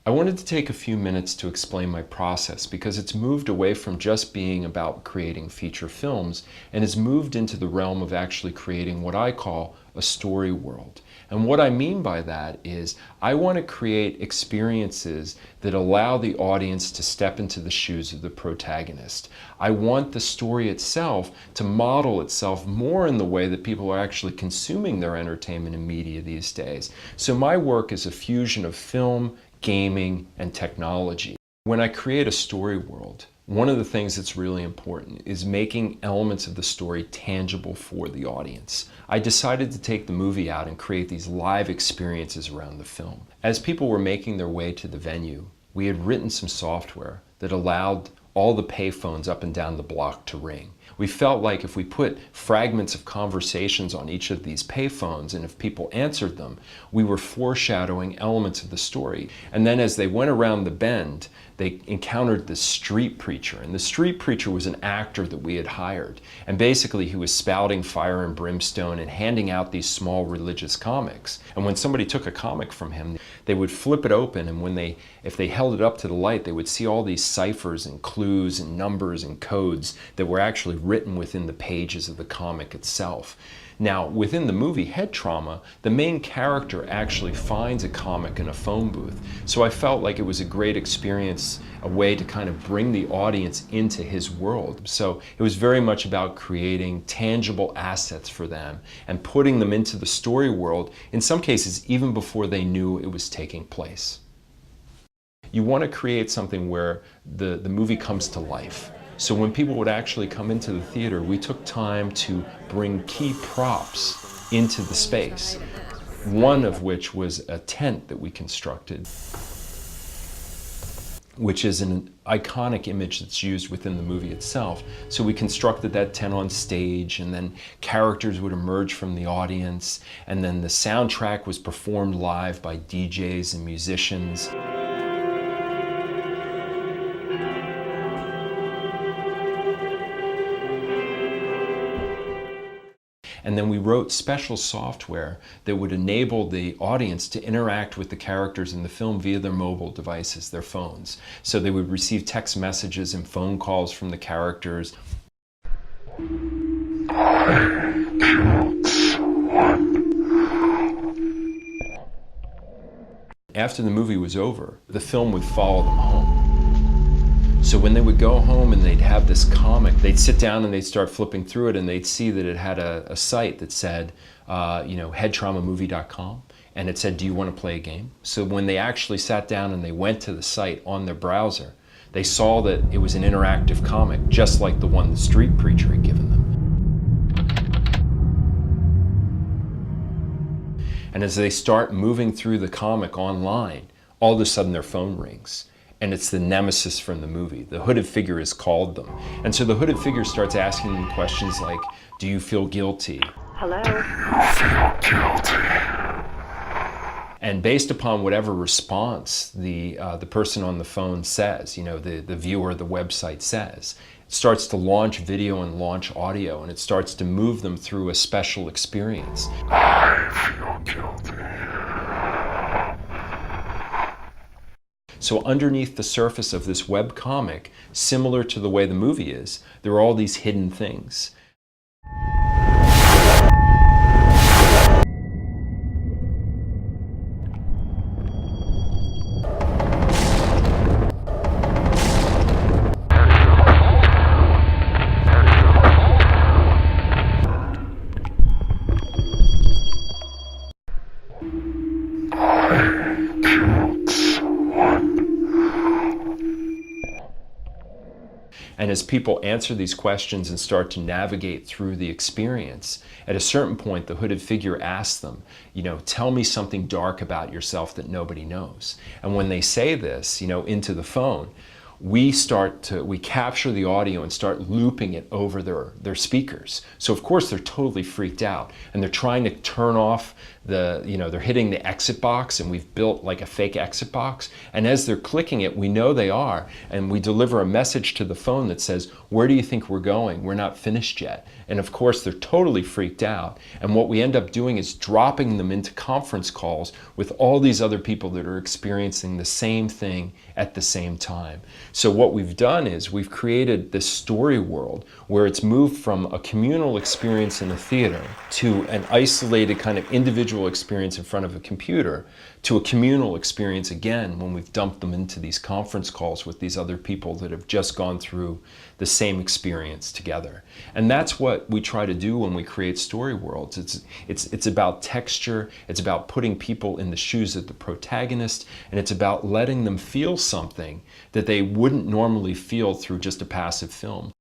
I wanted to take a few minutes to explain my process because it's moved away from just being about creating feature films and has moved into the realm of actually creating what I call a story world. And what I mean by that is I want to create experiences that allow the audience to step into the shoes of the protagonist. I want the story itself to model itself more in the way that people are actually consuming their entertainment and media these days. So my work is a fusion of film, gaming, and technology. When I create a story world, one of the things that's really important is making elements of the story tangible for the audience. I decided to take the movie out and create these live experiences around the film. As people were making their way to the venue, we had written some software that allowed all the payphones up and down the block to ring. We felt like if we put fragments of conversations on each of these payphones and if people answered them, we were foreshadowing elements of the story. And then as they went around the bend, they encountered this street preacher. And the street preacher was an actor that we had hired. And basically he was spouting fire and brimstone and handing out these small religious comics. And when somebody took a comic from him, they would flip it open, and if they held it up to the light, they would see all these ciphers and clues and numbers and codes that were actually written within the pages of the comic itself. Now, within the movie Head Trauma, the main character actually finds a comic in a phone booth. So I felt like it was a great experience, a way to kind of bring the audience into his world. So it was very much about creating tangible assets for them and putting them into the story world, in some cases even before they knew it was taking place. You want to create something where the movie comes to life. So when people would actually come into the theater, we took time to bring key props into the space. One of which was a tent that we constructed, which is an iconic image that's used within the movie itself. So we constructed that tent on stage, and then characters would emerge from the audience, and then the soundtrack was performed live by DJs and musicians. And then we wrote special software that would enable the audience to interact with the characters in the film via their mobile devices, their phones. So they would receive text messages and phone calls from the characters. After the movie was over, the film would follow them home. So when they would go home and they'd have this comic, they'd sit down and they'd start flipping through it, and they'd see that it had a site that said, headtraumamovie.com, and it said, do you want to play a game? So when they actually sat down and they went to the site on their browser, they saw that it was an interactive comic, just like the one the street preacher had given them. And as they start moving through the comic online, all of a sudden their phone rings. And it's the nemesis from the movie. The hooded figure is called them. And so the hooded figure starts asking them questions like, do you feel guilty? Hello? Do you feel guilty? And based upon whatever response the person on the phone says, the viewer of the website says, it starts to launch video and launch audio, and it starts to move them through a special experience. I feel guilty. So underneath the surface of this web comic, similar to the way the movie is, there are all these hidden things. And as people answer these questions and start to navigate through the experience, at a certain point, the hooded figure asks them, tell me something dark about yourself that nobody knows. And when they say this, into the phone, we capture the audio and start looping it over their speakers. So of course they're totally freaked out and they're trying to turn off they're hitting the exit box, and we've built like a fake exit box. And as they're clicking it, we know they are, and we deliver a message to the phone that says, "Where do you think we're going? We're not finished yet." And of course they're totally freaked out. And what we end up doing is dropping them into conference calls with all these other people that are experiencing the same thing at the same time. So what we've done is we've created this story world where it's moved from a communal experience in a theater to an isolated kind of individual experience in front of a computer to a communal experience again when we've dumped them into these conference calls with these other people that have just gone through the same experience together. And that's what we try to do when we create story worlds. It's about texture, it's about putting people in the shoes of the protagonist, and it's about letting them feel something that they wouldn't normally feel through just a passive film.